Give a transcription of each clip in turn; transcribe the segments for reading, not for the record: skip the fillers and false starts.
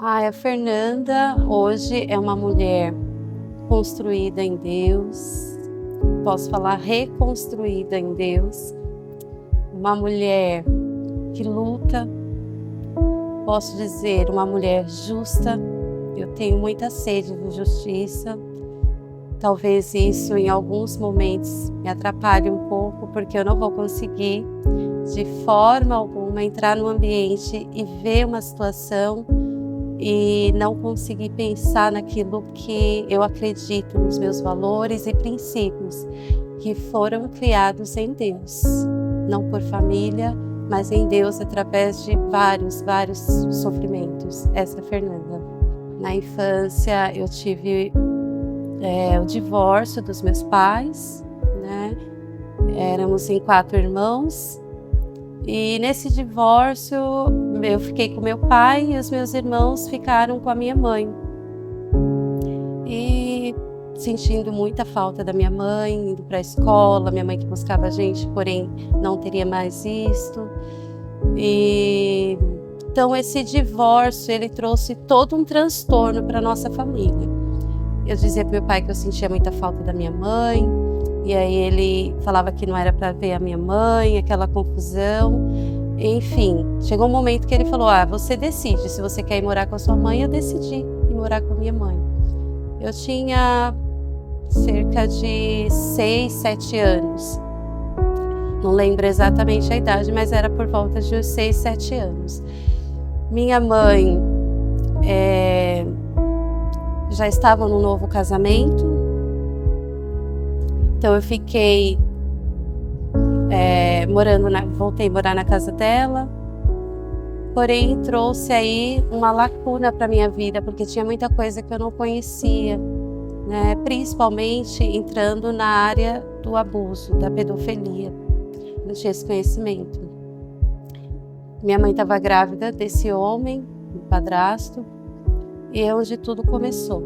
A Fernanda hoje é uma mulher construída em Deus, posso falar reconstruída em Deus, uma mulher que luta, posso dizer uma mulher justa. Eu tenho muita sede de justiça, talvez isso em alguns momentos me atrapalhe um pouco, porque eu não vou conseguir de forma alguma entrar no ambiente e ver uma situação e não conseguir pensar naquilo que eu acredito, nos meus valores e princípios que foram criados em Deus, não por família, mas em Deus através de vários sofrimentos. Essa é a Fernanda. Na infância eu tive o divórcio dos meus pais, né? Éramos em 4 irmãos. E nesse divórcio, eu fiquei com meu pai e os meus irmãos ficaram com a minha mãe. E sentindo muita falta da minha mãe, indo para a escola, minha mãe que buscava a gente, porém não teria mais isto. E então esse divórcio, ele trouxe todo um transtorno para nossa família. Eu dizia para meu pai que eu sentia muita falta da minha mãe, e aí ele falava que não era para ver a minha mãe, aquela confusão. Enfim, chegou um momento que ele falou: você decide, se você quer ir morar com a sua mãe. Eu decidi ir morar com a minha mãe. Eu tinha cerca de 6, 7 anos. Não lembro exatamente a idade, mas era por volta de uns 6, 7 anos. Minha mãe já estava num novo casamento. Então eu fiquei voltei a morar na casa dela, porém trouxe aí uma lacuna para minha vida, porque tinha muita coisa que eu não conhecia, né? Principalmente entrando na área do abuso, da pedofilia. Não tinha esse conhecimento. Minha mãe estava grávida desse homem, um padrasto, e é onde tudo começou.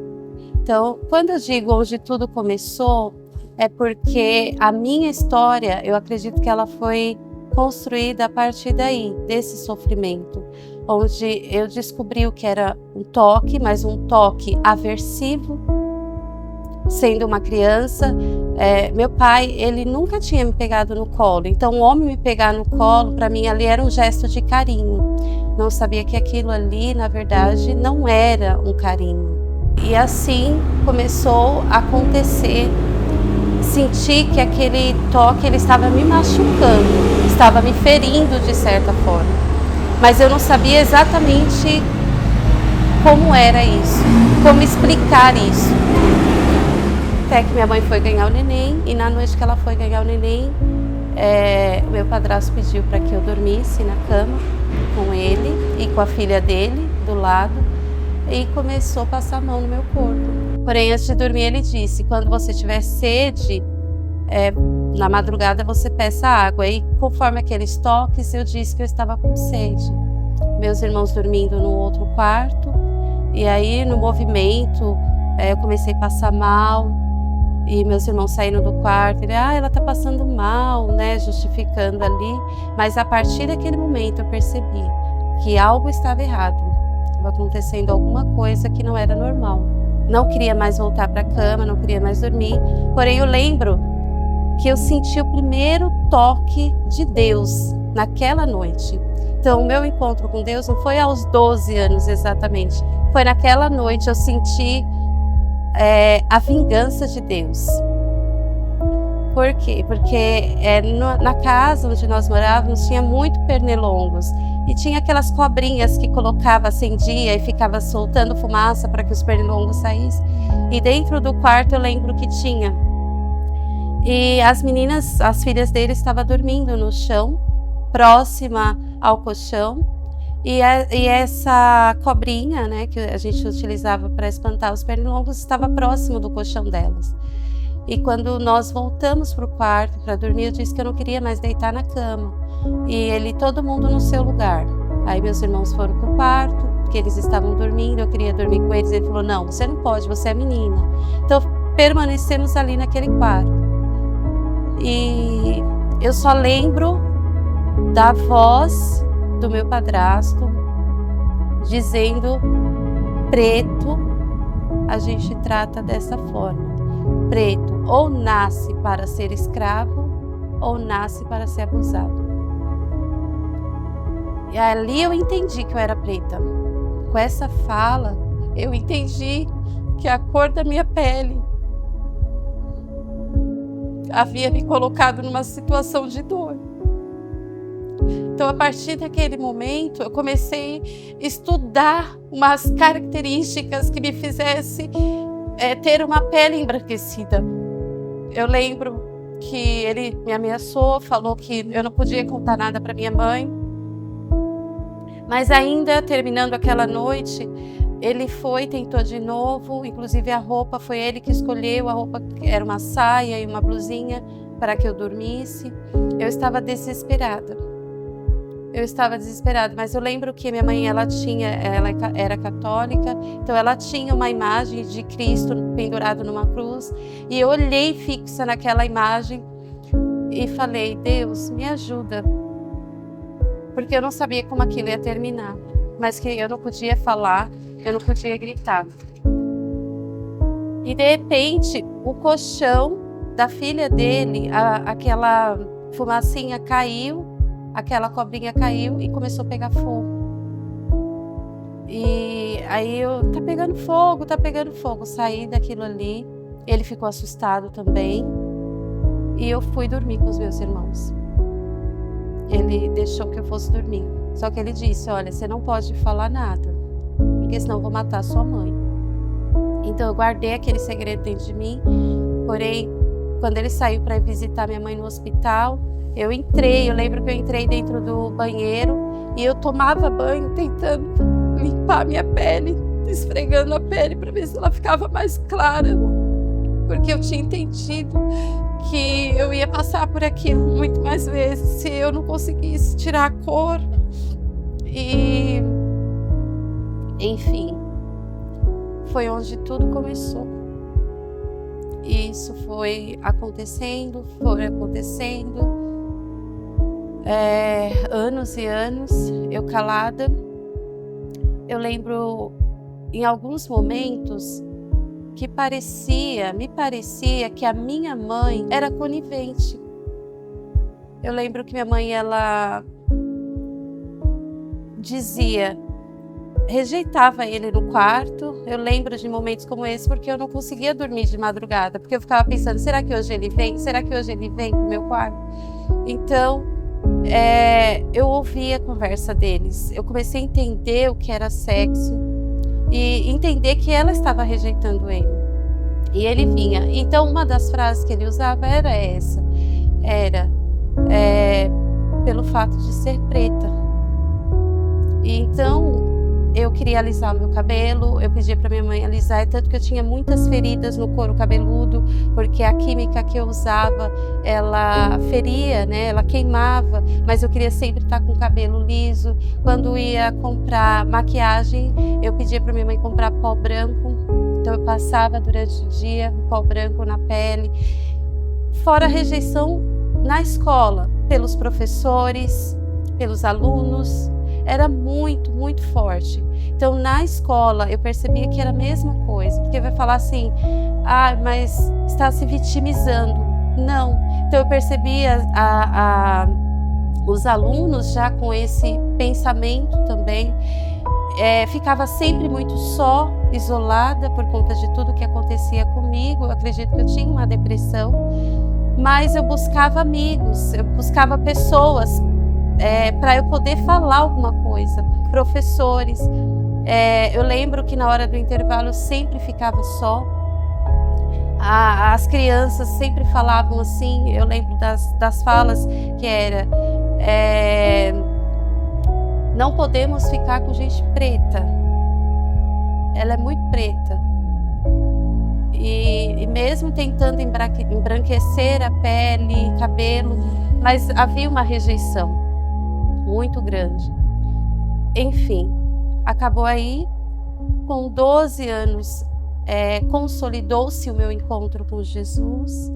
Então, quando eu digo onde tudo começou, é porque a minha história, eu acredito que ela foi construída a partir daí, desse sofrimento, onde eu descobri o que era um toque, mas um toque aversivo, sendo uma criança. Meu pai, ele nunca tinha me pegado no colo, então o homem me pegar no colo, para mim ali era um gesto de carinho. Não sabia que aquilo ali, na verdade, não era um carinho. E assim começou a acontecer. Senti que aquele toque ele estava me machucando, estava me ferindo de certa forma. Mas eu não sabia exatamente como era isso, como explicar isso. Até que minha mãe foi ganhar o neném, e na noite que ela foi ganhar o neném, o meu padrasto pediu para que eu dormisse na cama com ele e com a filha dele do lado, e começou a passar a mão no meu corpo. Porém, antes de dormir, ele disse: quando você tiver sede, na madrugada você peça água. E conforme aqueles toques, eu disse que eu estava com sede. Meus irmãos dormindo no outro quarto, e aí no movimento eu comecei a passar mal, e meus irmãos saíram do quarto, ele: ela tá passando mal, né, justificando ali. Mas a partir daquele momento eu percebi que algo estava errado, estava acontecendo alguma coisa que não era normal. Não queria mais voltar para a cama, não queria mais dormir. Porém, eu lembro que eu senti o primeiro toque de Deus naquela noite. Então, o meu encontro com Deus não foi aos 12 anos exatamente. Foi naquela noite eu senti a vingança de Deus. Por quê? Porque na casa onde nós morávamos tinha muito pernilongos. E tinha aquelas cobrinhas que colocava, acendia e ficava soltando fumaça para que os pernilongos saíssem. E dentro do quarto eu lembro que tinha. E as meninas, as filhas dele, estavam dormindo no chão, próxima ao colchão. E essa cobrinha, né, que a gente utilizava para espantar os pernilongos, estava próximo do colchão delas. E quando nós voltamos para o quarto para dormir, eu disse que eu não queria mais deitar na cama. E todo mundo no seu lugar. Aí meus irmãos foram para o quarto, porque eles estavam dormindo, eu queria dormir com eles. Ele falou: não, você não pode, você é menina. Então permanecemos ali naquele quarto. E eu só lembro da voz do meu padrasto dizendo preto, a gente trata dessa forma. Preto ou nasce para ser escravo ou nasce para ser abusado. E ali eu entendi que eu era preta. Com essa fala, eu entendi que a cor da minha pele havia me colocado numa situação de dor. Então, a partir daquele momento, eu comecei a estudar umas características que me fizessem ter uma pele embranquecida. Eu lembro que ele me ameaçou, falou que eu não podia contar nada para minha mãe. Mas ainda terminando aquela noite, ele tentou de novo, inclusive a roupa, foi ele que escolheu, a roupa era uma saia e uma blusinha para que eu dormisse. Eu estava desesperada. Mas eu lembro que minha mãe, ela era católica, então ela tinha uma imagem de Cristo pendurado numa cruz, e eu olhei fixa naquela imagem e falei: Deus, me ajuda, porque eu não sabia como aquilo ia terminar, mas que eu não podia falar, eu não podia gritar. E de repente, o colchão da filha dele, aquela fumacinha caiu, aquela cobrinha caiu e começou a pegar fogo. E aí tá pegando fogo, saí daquilo ali. Ele ficou assustado também. E eu fui dormir com os meus irmãos. Ele deixou que eu fosse dormir. Só que ele disse: olha, você não pode falar nada, porque senão eu vou matar sua mãe. Então eu guardei aquele segredo dentro de mim. Porém, quando ele saiu para visitar minha mãe no hospital, eu lembro que eu entrei dentro do banheiro e eu tomava banho tentando limpar minha pele, esfregando a pele para ver se ela ficava mais clara, porque eu tinha entendido que eu ia passar por aquilo muito mais vezes se eu não conseguisse tirar a cor. E enfim, foi onde tudo começou. E isso foi acontecendo, anos e anos, eu calada. Eu lembro em alguns momentos que me parecia que a minha mãe era conivente. Eu lembro que minha mãe, ela rejeitava ele no quarto. Eu lembro de momentos como esse porque eu não conseguia dormir de madrugada, porque eu ficava pensando: será que hoje ele vem? Será que hoje ele vem pro meu quarto? Então, eu ouvi a conversa deles. Eu comecei a entender o que era sexo e entender que ela estava rejeitando ele. E ele vinha. Então, uma das frases que ele usava era essa. Pelo fato de ser preta. E então, eu queria alisar o meu cabelo, eu pedia para minha mãe alisar, tanto que eu tinha muitas feridas no couro cabeludo, porque a química que eu usava, ela feria, né? Ela queimava, mas eu queria sempre estar com o cabelo liso. Quando ia comprar maquiagem, eu pedia para minha mãe comprar pó branco, então eu passava durante o dia pó branco na pele. Fora a rejeição na escola, pelos professores, pelos alunos, era muito, muito forte. Então, na escola, eu percebia que era a mesma coisa, porque vai falar assim: mas está se vitimizando. Não. Então, eu percebia os alunos já com esse pensamento também. Ficava sempre muito só, isolada por conta de tudo que acontecia comigo. Eu acredito que eu tinha uma depressão, mas eu buscava amigos, eu buscava pessoas para eu poder falar alguma coisa, professores. Eu lembro que na hora do intervalo eu sempre ficava só. As crianças sempre falavam assim, eu lembro das falas que era: não podemos ficar com gente preta, ela é muito preta. E mesmo tentando embranquecer a pele, cabelo, mas havia uma rejeição muito grande. Enfim, acabou aí. Com 12 anos, consolidou-se o meu encontro com Jesus.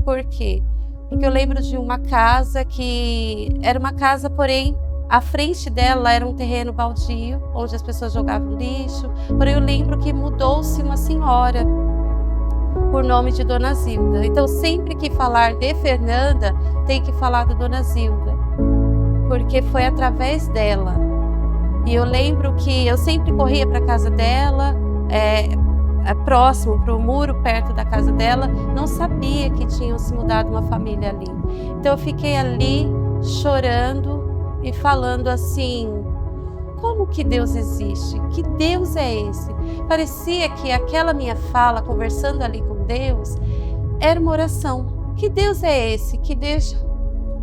Por quê? Porque eu lembro de uma casa que era uma casa, porém, A frente dela era um terreno baldio, onde as pessoas jogavam lixo. Porém, eu lembro que mudou-se uma senhora, por nome de Dona Zilda. Então, sempre que falar de Fernanda, tem que falar da Dona Zilda, porque foi através dela. E eu lembro que eu sempre corria para a casa dela, próximo, para o muro perto da casa dela, não sabia que tinham se mudado uma família ali. Então, eu fiquei ali chorando e falando assim: como que Deus existe? Que Deus é esse? Parecia que aquela minha fala, conversando ali com Deus, era uma oração. Que Deus é esse que deixa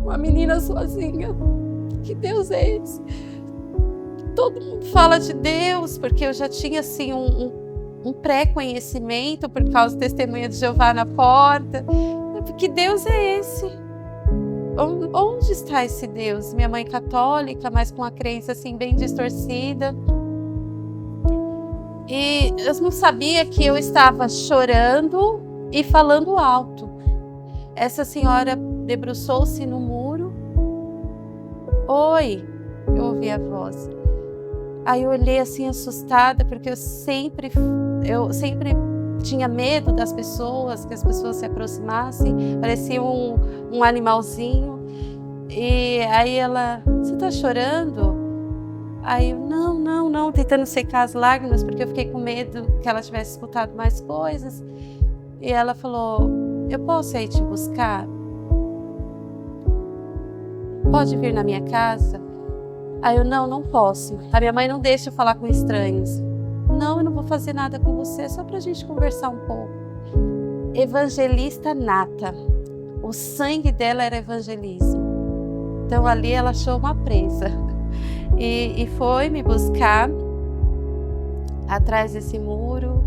uma menina sozinha? Que Deus é esse? Todo mundo fala de Deus, porque eu já tinha assim um pré-conhecimento por causa do testemunho de Jeová na porta. Que Deus é esse? Onde está esse Deus? Minha mãe católica, mas com a crença assim bem distorcida. E eu não sabia que eu estava chorando e falando alto. Essa senhora debruçou-se no muro. Oi, eu ouvi a voz. Aí eu olhei assim assustada, porque eu sempre tinha medo das pessoas, que as pessoas se aproximassem, parecia um animalzinho. E aí ela: você tá chorando? Aí eu: não, tentando secar as lágrimas, porque eu fiquei com medo que ela tivesse escutado mais coisas. E ela falou: eu posso ir te buscar? Pode vir na minha casa? Aí eu: não posso. A minha mãe não deixa eu falar com estranhos. Não, eu não vou fazer nada com você, é só pra gente conversar um pouco. Evangelista nata. O sangue dela era evangelismo. Então ali ela achou uma presa. E foi me buscar atrás desse muro.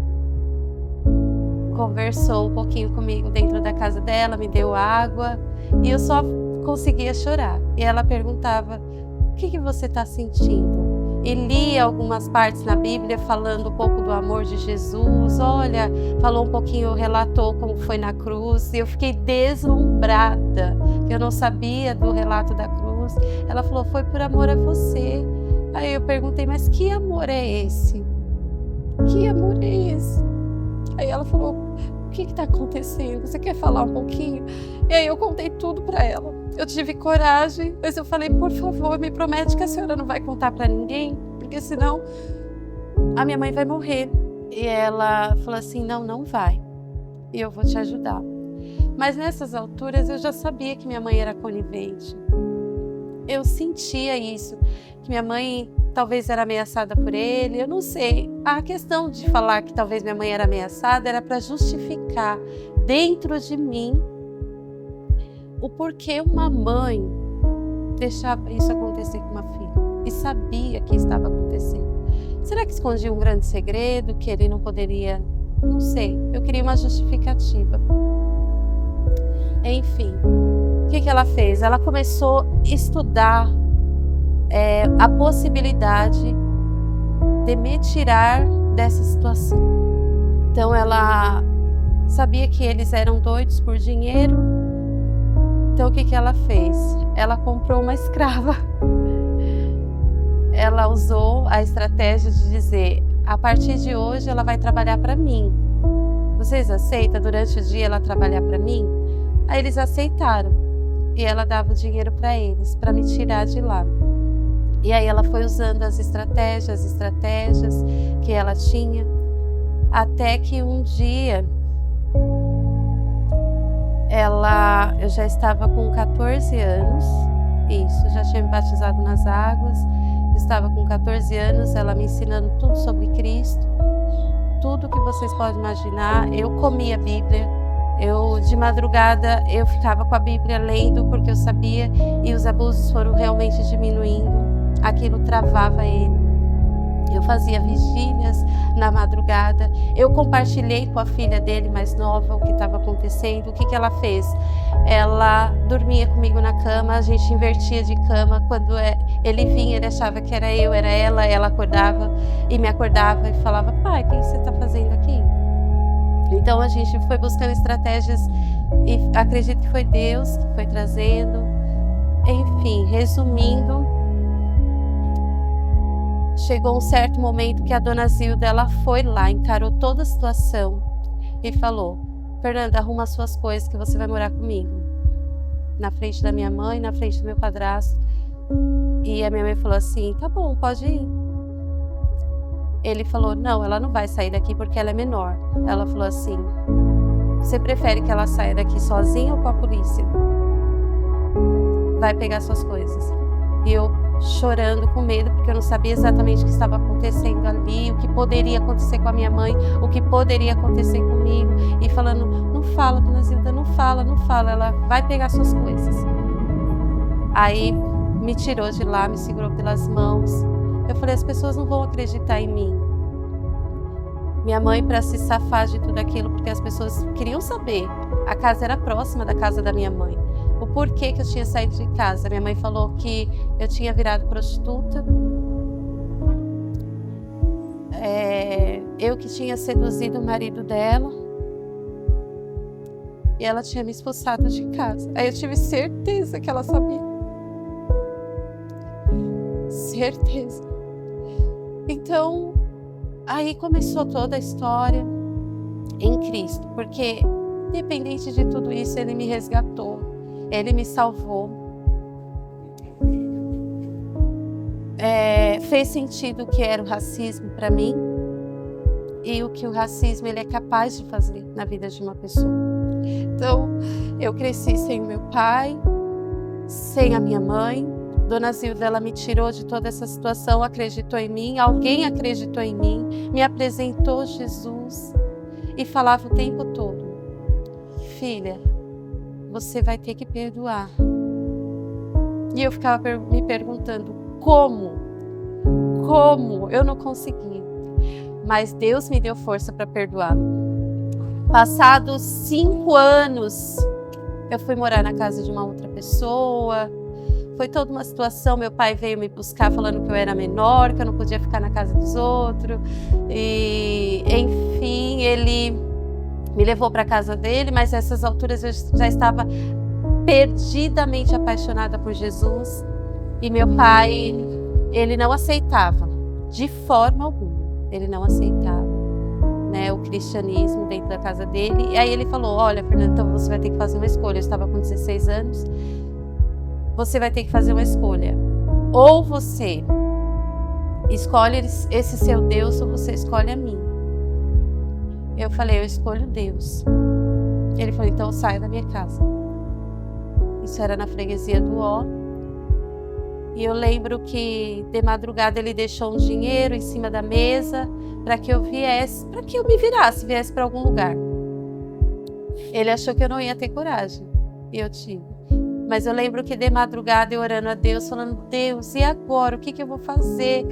Conversou um pouquinho comigo dentro da casa dela, me deu água. E eu só conseguia chorar. E ela perguntava: o que você está sentindo? E lia algumas partes na Bíblia falando um pouco do amor de Jesus. Olha, falou um pouquinho, relatou como foi na cruz. E eu fiquei deslumbrada, eu não sabia do relato da cruz. Ela falou: foi por amor a você. Aí eu perguntei: mas que amor é esse? Que amor é esse? Aí ela falou: o que está acontecendo? Você quer falar um pouquinho? E aí eu contei tudo para ela. Eu tive coragem, mas eu falei: por favor, me promete que a senhora não vai contar para ninguém, porque senão a minha mãe vai morrer. E ela falou assim: não vai, e eu vou te ajudar. Mas nessas alturas eu já sabia que minha mãe era conivente. Eu sentia isso, que minha mãe talvez era ameaçada por ele, eu não sei. A questão de falar que talvez minha mãe era ameaçada era para justificar dentro de mim o porquê uma mãe deixava isso acontecer com uma filha e sabia que estava acontecendo. Será que escondia um grande segredo que ele não poderia? Não sei, eu queria uma justificativa. Enfim, o que ela fez? Ela começou a estudar a possibilidade de me tirar dessa situação. Então ela sabia que eles eram doidos por dinheiro. Então o que ela fez? Ela comprou uma escrava. Ela usou a estratégia de dizer: a partir de hoje ela vai trabalhar para mim. Vocês aceitam durante o dia ela trabalhar para mim? Aí eles aceitaram. E ela dava o dinheiro para eles, para me tirar de lá. E aí ela foi usando as estratégias que ela tinha, até que um dia eu já estava com 14 anos, isso, já tinha me batizado nas águas, estava com 14 anos, ela me ensinando tudo sobre Cristo, tudo que vocês podem imaginar. Eu comia a Bíblia, de madrugada eu ficava com a Bíblia lendo, porque eu sabia, e os abusos foram realmente diminuindo, aquilo travava ele. Eu fazia vigílias na madrugada, eu compartilhei com a filha dele mais nova o que estava acontecendo. O que ela fez? Ela dormia comigo na cama, a gente invertia de cama. Quando ele vinha, ele achava que era eu, era ela acordava e me acordava e falava: pai, o que você está fazendo aqui? Então a gente foi buscando estratégias e acredito que foi Deus que foi trazendo. Enfim, resumindo, chegou um certo momento que a dona Zilda, ela foi lá, encarou toda a situação e falou: Fernanda, arruma as suas coisas que você vai morar comigo. Na frente da minha mãe, na frente do meu padrasto. E a minha mãe falou assim: tá bom, pode ir. Ele falou: não, ela não vai sair daqui porque ela é menor. Ela falou assim: você prefere que ela saia daqui sozinha ou com a polícia? Vai pegar suas coisas. E eu chorando com medo, porque eu não sabia exatamente o que estava acontecendo ali, o que poderia acontecer com a minha mãe, o que poderia acontecer comigo, e falando: não fala, dona Zilda, não fala, ela vai pegar suas coisas. Aí me tirou de lá, me segurou pelas mãos. Eu falei: as pessoas não vão acreditar em mim. Minha mãe, para se safar de tudo aquilo, porque as pessoas queriam saber, a casa era próxima da casa da minha mãe, o porquê que eu tinha saído de casa. Minha mãe falou que eu tinha virado prostituta, eu que tinha seduzido o marido dela, e ela tinha me expulsado de casa. Aí eu tive certeza que ela sabia. Certeza. Então, aí começou toda a história em Cristo, porque independente de tudo isso, Ele me resgatou, Ele me salvou. Fez sentido o que era o racismo para mim e o que o racismo ele é capaz de fazer na vida de uma pessoa. Então, eu cresci sem o meu pai, sem a minha mãe. Dona Zilda, ela me tirou de toda essa situação, acreditou em mim, alguém acreditou em mim, me apresentou Jesus e falava o tempo todo: filha, você vai ter que perdoar. E eu ficava me perguntando: como? Eu não consegui. Mas Deus me deu força para perdoar. Passados 5 anos, eu fui morar na casa de uma outra pessoa. Foi toda uma situação. Meu pai veio me buscar falando que eu era menor, que eu não podia ficar na casa dos outros. E, enfim, ele me levou para a casa dele, mas nessas alturas eu já estava perdidamente apaixonada por Jesus. E meu pai, ele não aceitava, de forma alguma, ele não aceitava, né, o cristianismo dentro da casa dele. E aí ele falou: olha, Fernanda, então você vai ter que fazer uma escolha. Eu estava com 16 anos. Você vai ter que fazer uma escolha. Ou você escolhe esse seu Deus, ou você escolhe a mim. Eu falei: eu escolho Deus. Ele falou: então saia da minha casa. Isso era na freguesia do Ó. E eu lembro que de madrugada ele deixou um dinheiro em cima da mesa para que eu viesse, para que eu me viesse para algum lugar. Ele achou que eu não ia ter coragem. E eu tive. Mas eu lembro que de madrugada eu orando a Deus, falando: Deus, e agora? O que eu vou fazer?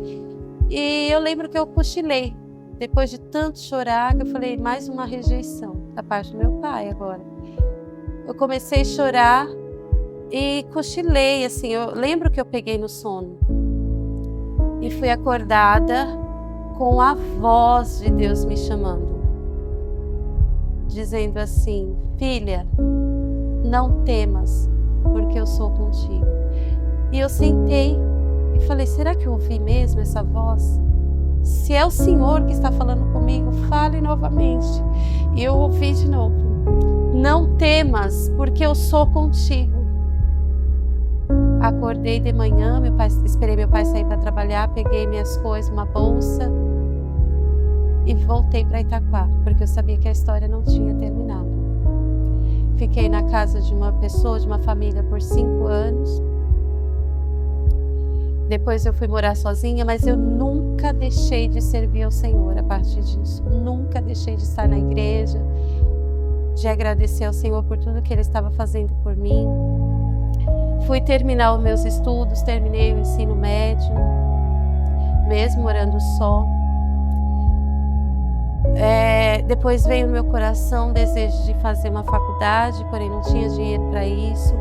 E eu lembro que eu cochilei. Depois de tanto chorar, eu falei: mais uma rejeição da parte do meu pai agora. Eu comecei a chorar e cochilei, assim. Eu lembro que eu peguei no sono. E fui acordada com a voz de Deus me chamando. Dizendo assim: filha, não temas, porque eu sou contigo. E eu sentei e falei: será que eu ouvi mesmo essa voz? Se é o Senhor que está falando comigo, fale novamente. E eu ouvi de novo: não temas, porque eu sou contigo. Acordei de manhã, esperei meu pai sair para trabalhar, peguei minhas coisas, uma bolsa e voltei para Itaquá, porque eu sabia que a história não tinha terminado. Fiquei na casa de uma pessoa, de uma família, por 5 anos. Depois eu fui morar sozinha, mas eu nunca deixei de servir ao Senhor a partir disso. Nunca deixei de estar na igreja, de agradecer ao Senhor por tudo que Ele estava fazendo por mim. Fui terminar os meus estudos, terminei o ensino médio, mesmo morando só. Depois veio no meu coração o desejo de fazer uma faculdade, porém não tinha dinheiro para isso.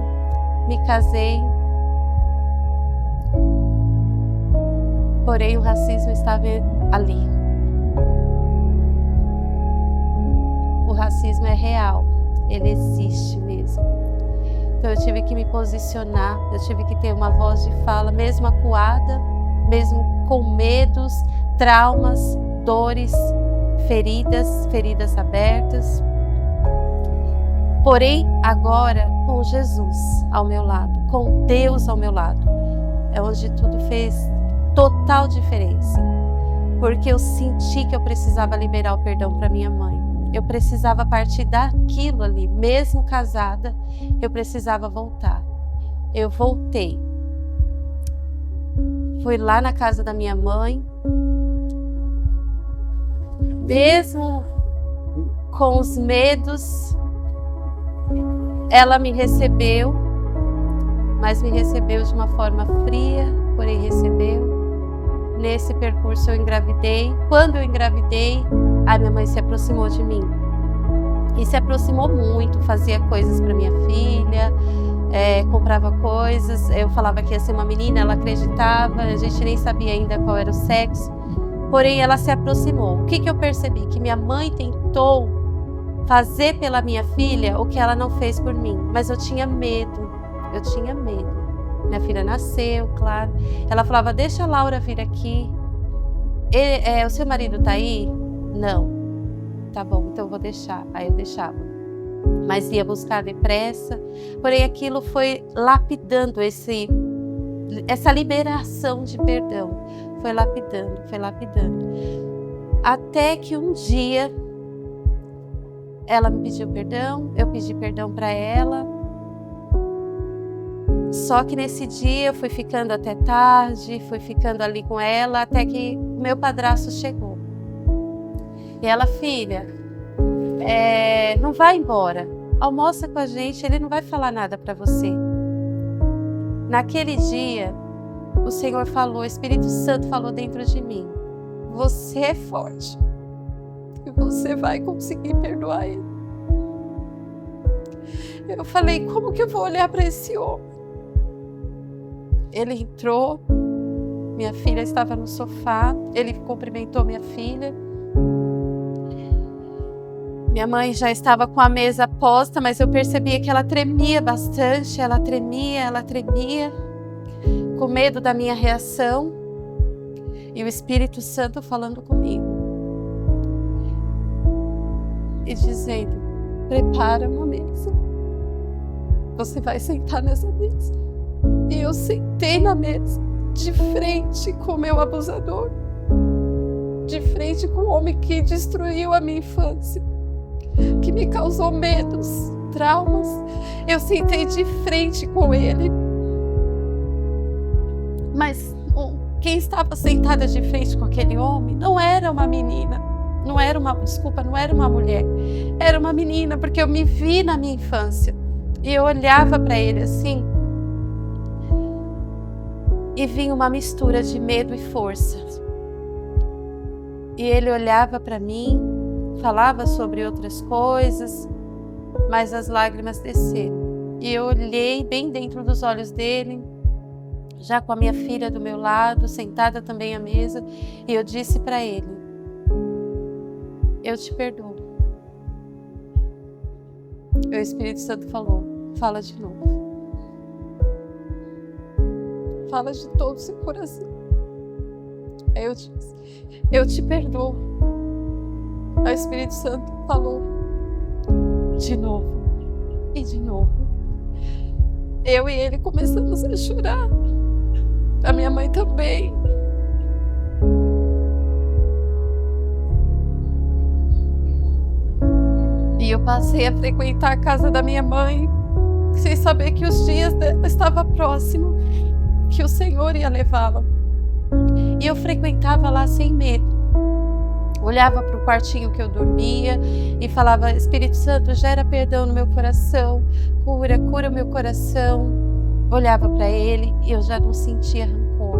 Me casei. Porém, o racismo estava ali. O racismo é real, ele existe mesmo. Então eu tive que me posicionar, eu tive que ter uma voz de fala, mesmo acuada, mesmo com medos, traumas, dores, feridas abertas. Porém, agora, com Jesus ao meu lado, com Deus ao meu lado, é onde tudo fez total diferença. Porque eu senti que eu precisava liberar o perdão para minha mãe. Eu precisava partir daquilo ali, mesmo casada, eu precisava voltar. Eu voltei. Fui lá na casa da minha mãe, mesmo com os medos, ela me recebeu, mas me recebeu de uma forma fria, porém recebeu. Nesse percurso eu engravidei. Quando eu engravidei, a minha mãe se aproximou de mim. E se aproximou muito, fazia coisas para minha filha, comprava coisas. Eu falava que ia ser uma menina, ela acreditava, a gente nem sabia ainda qual era o sexo. Porém, ela se aproximou. O que eu percebi? Que minha mãe tentou fazer pela minha filha o que ela não fez por mim. Mas eu tinha medo, Minha filha nasceu, claro. Ela falava, deixa a Laura vir aqui. O seu marido tá aí? Não. Tá bom, então eu vou deixar. Aí eu deixava. Mas ia buscar depressa. Porém, aquilo foi lapidando essa liberação de perdão. Foi lapidando. Até que um dia, ela me pediu perdão, eu pedi perdão para ela. Só que nesse dia eu fui ficando até tarde, fui ficando ali com ela, até que o meu padrasto chegou. E ela, filha, não vai embora, almoça com a gente, ele não vai falar nada para você. Naquele dia, o Senhor falou, o Espírito Santo falou dentro de mim, você é forte e você vai conseguir perdoar ele. Eu falei, como que eu vou olhar para esse homem? Ele entrou, minha filha estava no sofá, ele cumprimentou minha filha. Minha mãe já estava com a mesa posta, mas eu percebia que ela tremia bastante, ela tremia, com medo da minha reação. E o Espírito Santo falando comigo. E dizendo, prepara uma mesa. Você vai sentar nessa mesa. E eu sentei na mesa, de frente com o meu abusador, de frente com o homem que destruiu a minha infância, que me causou medos, traumas. Eu sentei de frente com ele. Mas quem estava sentada de frente com aquele homem não era uma menina, não era uma mulher, era uma menina, porque eu me vi na minha infância. E eu olhava para ele assim, e vinha uma mistura de medo e força. E ele olhava para mim, falava sobre outras coisas, mas as lágrimas desceram. E eu olhei bem dentro dos olhos dele, já com a minha filha do meu lado, sentada também à mesa, e eu disse para ele, eu te perdoo. E o Espírito Santo falou, fala de novo. Fala de todo o seu coração. Aí eu disse, eu te perdoo. Aí o Espírito Santo falou, de novo e de novo. Eu e ele começamos a chorar. A minha mãe também. E eu passei a frequentar a casa da minha mãe, sem saber que os dias dela estavam próximos, que o Senhor ia levá-la. E eu frequentava lá sem medo. Olhava para o quartinho que eu dormia e falava, Espírito Santo, gera perdão no meu coração, cura o meu coração. Olhava para ele e eu já não sentia rancor.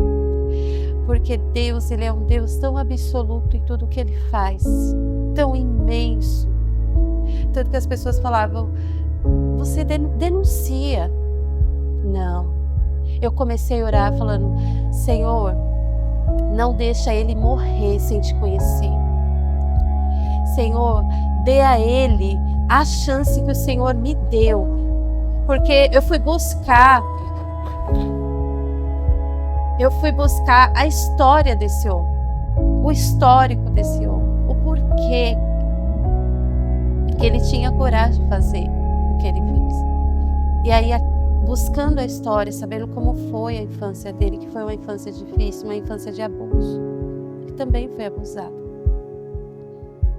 Porque Deus, ele é um Deus tão absoluto em tudo que ele faz, tão imenso. Tanto que as pessoas falavam, você denuncia. Não. Eu comecei a orar falando, Senhor, não deixa ele morrer sem te conhecer. Senhor, dê a ele a chance que o Senhor me deu. Porque eu fui buscar eu fui buscar a história desse homem, o histórico desse homem, o porquê que ele tinha coragem de fazer o que ele fez. E aí, buscando a história, sabendo como foi a infância dele, que foi uma infância difícil, uma infância de abuso, que também foi abusado.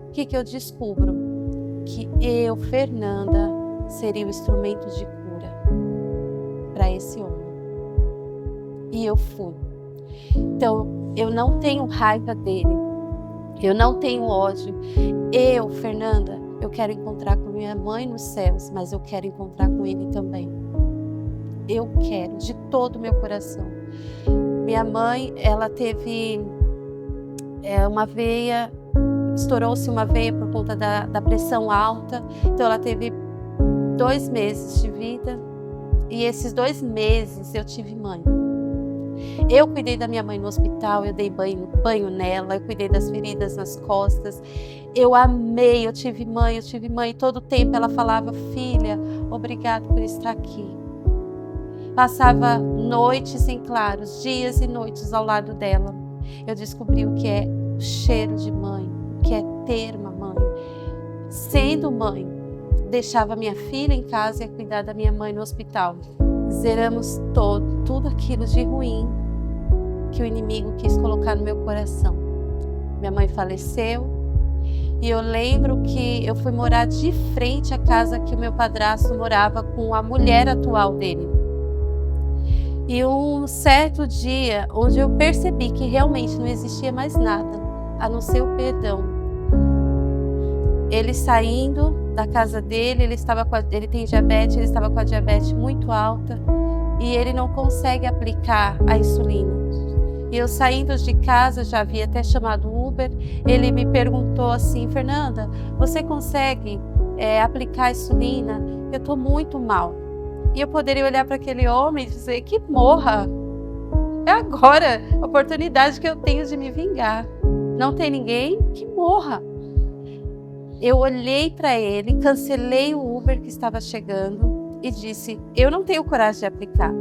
O que eu descubro? Que eu, Fernanda, seria o instrumento de cura para esse homem. E eu fui. Então, eu não tenho raiva dele. Eu não tenho ódio. Eu, Fernanda, eu quero encontrar com minha mãe nos céus, mas eu quero encontrar com ele também. Eu quero, de todo o meu coração. Minha mãe, ela teve uma veia, estourou-se uma veia por conta da pressão alta. Então, ela teve 2 meses de vida. E esses 2 meses eu tive mãe. Eu cuidei da minha mãe no hospital, eu dei banho nela, eu cuidei das feridas nas costas. Eu amei, eu tive mãe. Todo tempo ela falava, filha, obrigado por estar aqui. Passava noites em claros, dias e noites ao lado dela. Eu descobri o que é o cheiro de mãe, o que é ter uma mãe. Sendo mãe, deixava minha filha em casa e ia cuidar da minha mãe no hospital. Zeramos tudo aquilo de ruim que o inimigo quis colocar no meu coração. Minha mãe faleceu e eu lembro que eu fui morar de frente à casa que o meu padrasto morava com a mulher atual dele. E um certo dia, onde eu percebi que realmente não existia mais nada, a não ser o perdão. Ele saindo da casa dele, ele tem diabetes, ele estava com a diabetes muito alta e ele não consegue aplicar a insulina. E eu saindo de casa, já havia até chamado Uber, ele me perguntou assim, Fernanda, você consegue aplicar a insulina? Eu estou muito mal. E eu poderia olhar para aquele homem e dizer que morra. É agora a oportunidade que eu tenho de me vingar. Não tem ninguém, que morra. Eu olhei para ele, cancelei o Uber que estava chegando e disse, eu não tenho coragem de aplicar,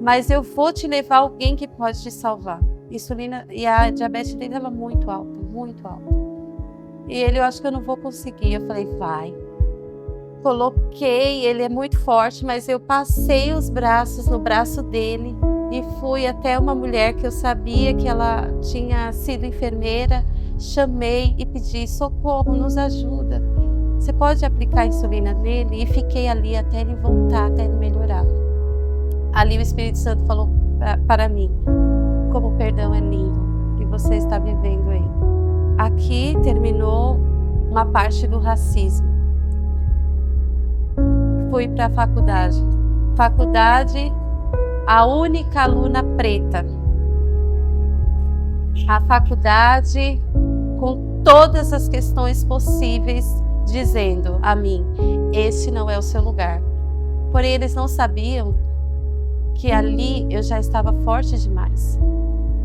mas eu vou te levar alguém que pode te salvar. Insulina, e a diabetes dele estava muito alta, muito alta. E ele, eu acho que eu não vou conseguir. Eu falei, vai. Coloquei, ele é muito forte, mas eu passei os braços no braço dele e fui até uma mulher que eu sabia que ela tinha sido enfermeira, chamei e pedi, socorro, nos ajuda. Você pode aplicar insulina nele? E fiquei ali até ele voltar, até ele melhorar. Ali o Espírito Santo falou para mim, como o perdão é lindo que você está vivendo aí. Aqui terminou uma parte do racismo. Fui para a faculdade. Faculdade, a única aluna preta. A faculdade com todas as questões possíveis, dizendo a mim, esse não é o seu lugar. Porém, eles não sabiam que ali eu já estava forte demais.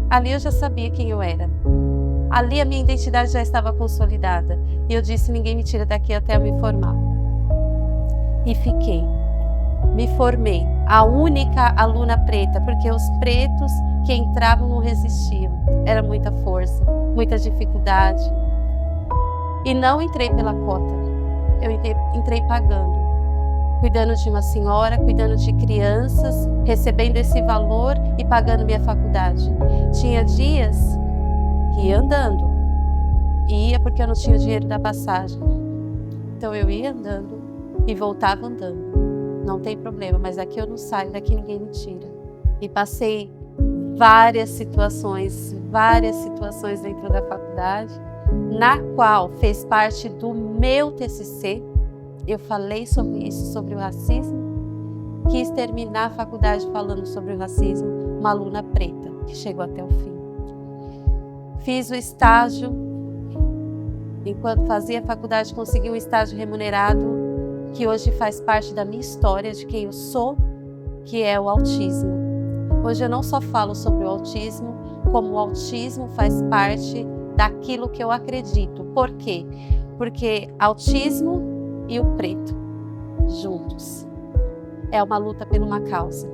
Ali eu já sabia quem eu era. Ali a minha identidade já estava consolidada. E eu disse, ninguém me tira daqui até eu me formar. E fiquei. Me formei. A única aluna preta, porque os pretos que entravam não resistiam. Era muita força, muita dificuldade. E não entrei pela cota. Eu entrei pagando. Cuidando de uma senhora, cuidando de crianças, recebendo esse valor e pagando minha faculdade. Tinha dias que ia andando. Ia porque eu não tinha o dinheiro da passagem. Então eu ia andando e voltava andando. Não tem problema, mas daqui eu não saio, daqui ninguém me tira. E passei várias situações dentro da faculdade, na qual fez parte do meu TCC. Eu falei sobre isso, sobre o racismo. Quis terminar a faculdade falando sobre o racismo, uma aluna preta, que chegou até o fim. Fiz o estágio, enquanto fazia a faculdade, consegui um estágio remunerado, que hoje faz parte da minha história, de quem eu sou, que é o autismo. Hoje eu não só falo sobre o autismo, como o autismo faz parte daquilo que eu acredito. Por quê? Porque autismo e o preto, juntos. É uma luta por uma causa.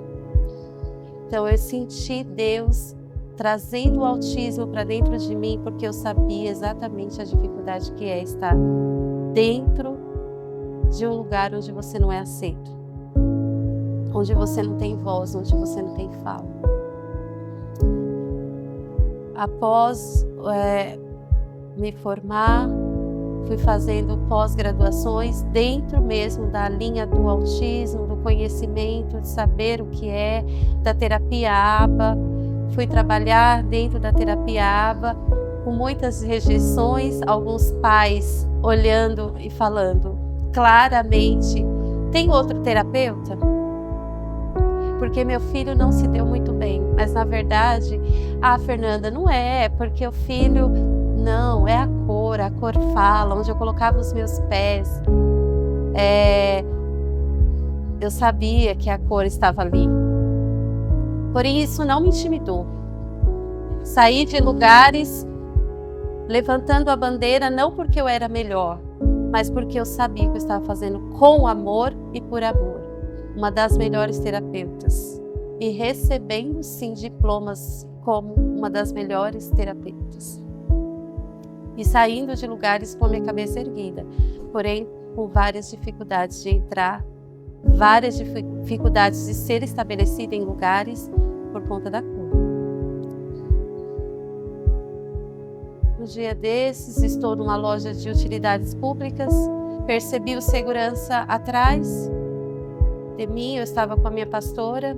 Então eu senti Deus trazendo o autismo para dentro de mim, porque eu sabia exatamente a dificuldade que é estar dentro de um lugar onde você não é aceito, onde você não tem voz, onde você não tem fala. Após me formar, fui fazendo pós-graduações dentro mesmo da linha do autismo, do conhecimento, de saber o que é, da terapia ABA. Fui trabalhar dentro da terapia ABA, com muitas rejeições, alguns pais olhando e falando claramente: tem outro terapeuta? Porque meu filho não se deu muito bem. Mas na verdade, Fernanda, não é porque o filho... Não, é a cor fala, onde eu colocava os meus pés. Eu sabia que a cor estava ali. Porém, isso não me intimidou. Saí de lugares levantando a bandeira, não porque eu era melhor, mas porque eu sabia que eu estava fazendo com amor e por amor. Uma das melhores terapeutas. E recebendo, sim, diplomas como uma das melhores terapeutas. E saindo de lugares com a minha cabeça erguida. Porém, com várias dificuldades de entrar, várias dificuldades de ser estabelecida em lugares por conta da cura. Um dia desses, estou numa loja de utilidades públicas, percebi o segurança atrás de mim, eu estava com a minha pastora,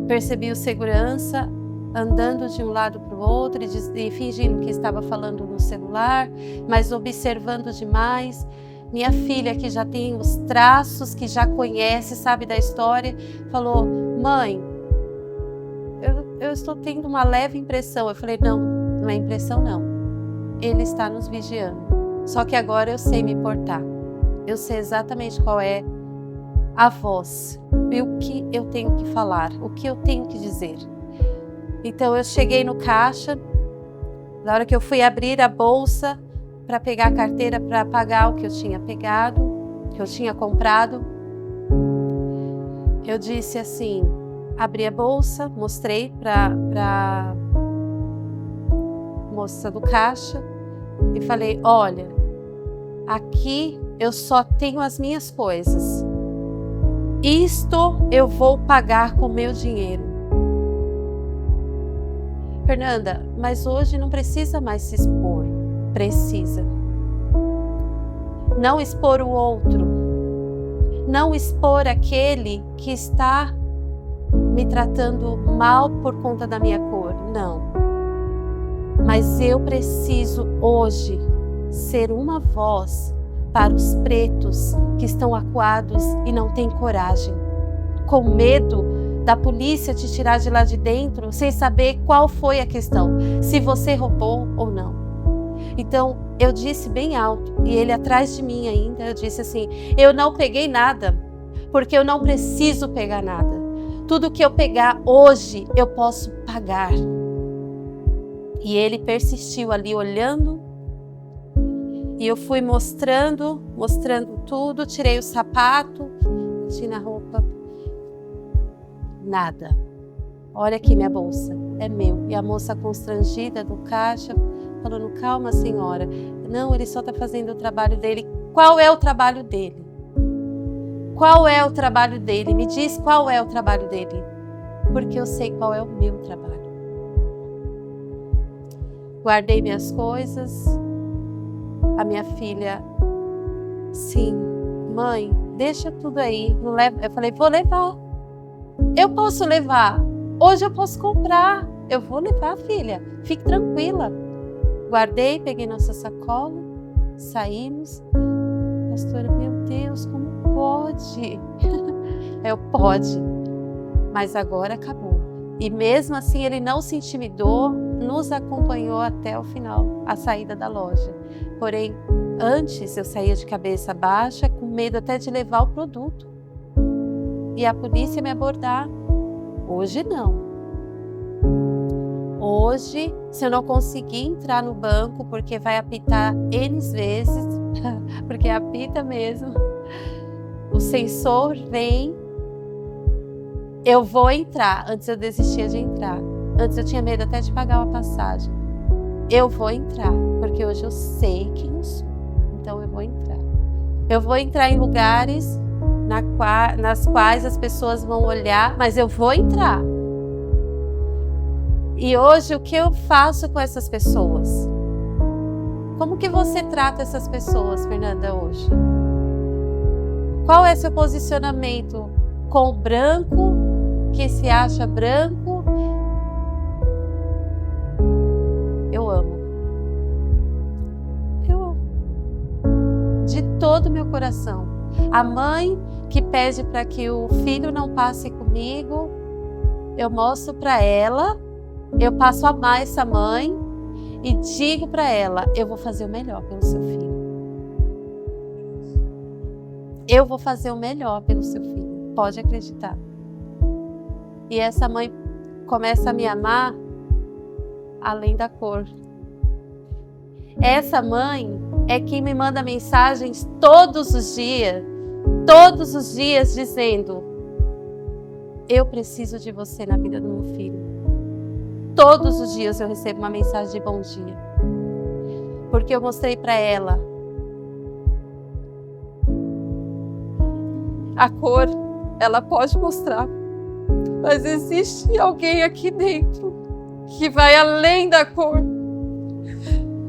percebi o segurança andando de um lado para o outro e fingindo que estava falando no celular, mas observando demais. Minha filha, que já tem os traços, que já conhece, sabe da história, falou: mãe, eu estou tendo uma leve impressão. Eu falei: não é impressão não, ele está nos vigiando. Só que agora eu sei me portar, eu sei exatamente qual é a voz e o que eu tenho que falar, o que eu tenho que dizer. Então eu cheguei no caixa, na hora que eu fui abrir a bolsa para pegar a carteira para pagar o que eu tinha pegado, que eu tinha comprado, eu disse assim, abri a bolsa, mostrei para moça do caixa e falei: olha, aqui eu só tenho as minhas coisas. Isto eu vou pagar com meu dinheiro. Fernanda, mas hoje não precisa mais se expor. Precisa. Não expor o outro. Não expor aquele que está me tratando mal por conta da minha cor. Não. Mas eu preciso hoje ser uma voz para os pretos que estão acuados e não têm coragem, com medo da polícia te tirar de lá de dentro sem saber qual foi a questão, se você roubou ou não. Então eu disse bem alto, e ele atrás de mim ainda, eu disse assim: eu não peguei nada, porque eu não preciso pegar nada. Tudo que eu pegar hoje eu posso pagar. E ele persistiu ali olhando. E eu fui mostrando tudo, tirei o sapato, meti na roupa. Nada. Olha aqui minha bolsa, é meu. E a moça constrangida do caixa, falando: calma senhora, não, ele só está fazendo o trabalho dele. Qual é o trabalho dele? Qual é o trabalho dele? Me diz qual é o trabalho dele. Porque eu sei qual é o meu trabalho. Guardei minhas coisas. A minha filha: sim, mãe, deixa tudo aí. Não leva. Eu falei: vou levar. Eu posso levar. Hoje eu posso comprar. Eu vou levar, filha. Fique tranquila. Guardei, peguei nossa sacola, saímos. Pastora, meu Deus, como pode? Eu: pode. Mas agora acabou. E mesmo assim ele não se intimidou, nos acompanhou até o final, a saída da loja. Porém, antes eu saía de cabeça baixa, com medo até de levar o produto. E a polícia me abordar. Hoje não. Hoje, se eu não conseguir entrar no banco, porque vai apitar N vezes, porque apita mesmo, o sensor vem Eu vou entrar. Antes eu desistia de entrar. Antes eu tinha medo até de pagar uma passagem. Eu vou entrar, porque hoje eu sei quem eu sou. Então eu vou entrar. Eu vou entrar em lugares nas quais as pessoas vão olhar, mas eu vou entrar. E hoje o que eu faço com essas pessoas? Como que você trata essas pessoas, Fernanda, hoje? Qual é seu posicionamento com o branco, que se acha branco? Eu amo. Eu amo. De todo o meu coração. A mãe que pede para que o filho não passe comigo, eu mostro para ela, eu passo a amar essa mãe e digo para ela, eu vou fazer o melhor pelo seu filho. Eu vou fazer o melhor pelo seu filho, pode acreditar. E essa mãe começa a me amar além da cor. Essa mãe é quem me manda mensagens todos os dias dizendo: eu preciso de você na vida do meu filho. Todos os dias eu recebo uma mensagem de bom dia. Porque eu mostrei para ela a cor, ela pode mostrar, mas existe alguém aqui dentro que vai além da cor.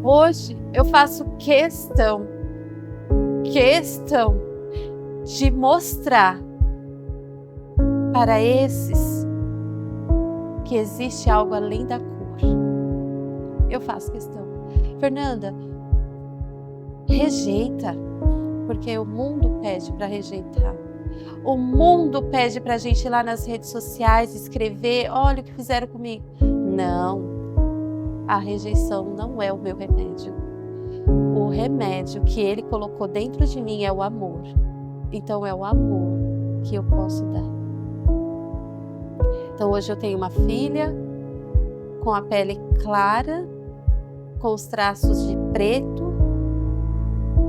Hoje eu faço questão de mostrar para esses que existe algo além da cor. Eu faço questão. Fernanda, rejeita, porque o mundo pede para rejeitar. O mundo pede para a gente ir lá nas redes sociais escrever, olha o que fizeram comigo. Não, a rejeição não é o meu remédio. O remédio que Ele colocou dentro de mim é o amor. Então é o amor que eu posso dar. Então hoje eu tenho uma filha com a pele clara, com os traços de preto,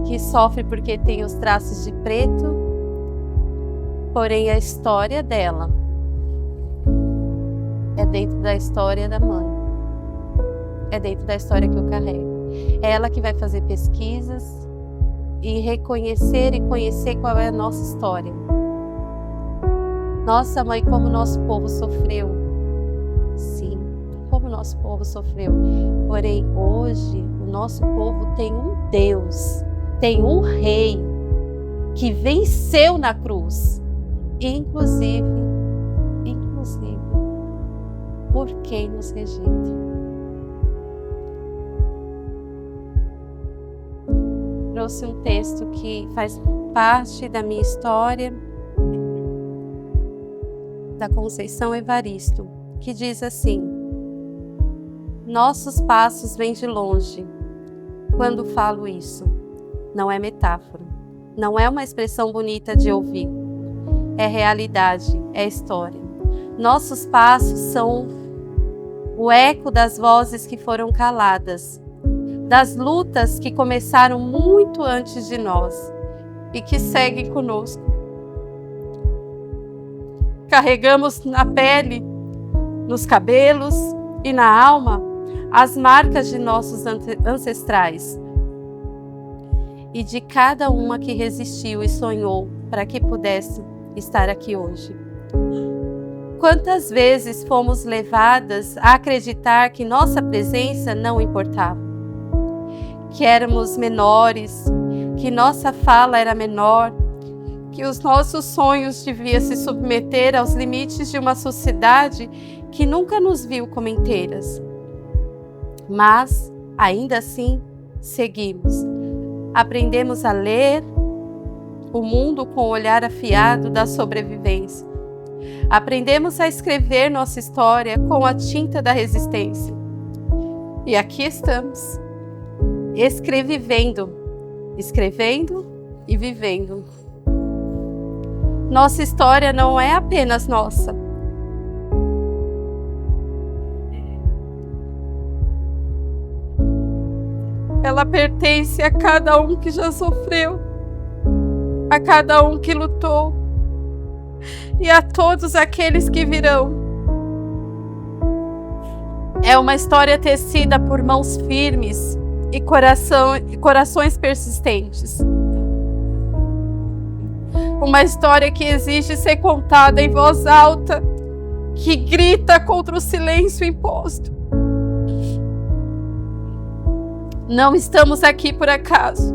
que sofre porque tem os traços de preto, porém a história dela é dentro da história da mãe, é dentro da história que eu carrego. É ela que vai fazer pesquisas e reconhecer e conhecer qual é a nossa história. Nossa, mãe, como o nosso povo sofreu. Sim, como o nosso povo sofreu. Porém, hoje, o nosso povo tem um Deus, tem um Rei que venceu na cruz. Inclusive, por quem nos rejeita. Trouxe um texto que faz parte da minha história, da Conceição Evaristo, que diz assim: nossos passos vêm de longe. Quando falo isso, não é metáfora, não é uma expressão bonita de ouvir, é realidade, é história. Nossos passos são o eco das vozes que foram caladas, das lutas que começaram muito antes de nós e que seguem conosco. Carregamos na pele, nos cabelos e na alma as marcas de nossos ancestrais e de cada uma que resistiu e sonhou para que pudesse estar aqui hoje. Quantas vezes fomos levadas a acreditar que nossa presença não importava, que éramos menores, que nossa fala era menor, que os nossos sonhos deviam se submeter aos limites de uma sociedade que nunca nos viu como inteiras. Mas, ainda assim, seguimos. Aprendemos a ler o mundo com o olhar afiado da sobrevivência. Aprendemos a escrever nossa história com a tinta da resistência. E aqui estamos, escrevendo e vivendo. Nossa história não é apenas nossa. Ela pertence a cada um que já sofreu, a cada um que lutou, e a todos aqueles que virão. É uma história tecida por mãos firmes e corações persistentes. Uma história que exige ser contada em voz alta, que grita contra o silêncio imposto. Não estamos aqui por acaso.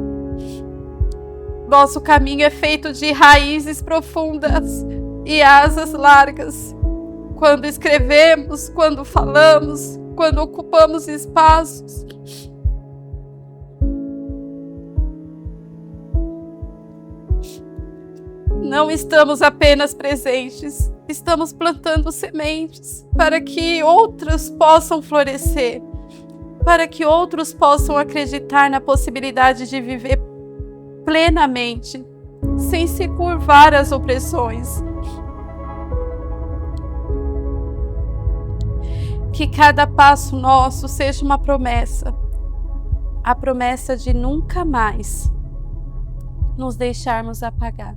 Nosso caminho é feito de raízes profundas e asas largas. Quando escrevemos, quando falamos, quando ocupamos espaços. Não estamos apenas presentes, estamos plantando sementes para que outros possam florescer, para que outros possam acreditar na possibilidade de viver plenamente, sem se curvar às opressões. Que cada passo nosso seja uma promessa, a promessa de nunca mais nos deixarmos apagar.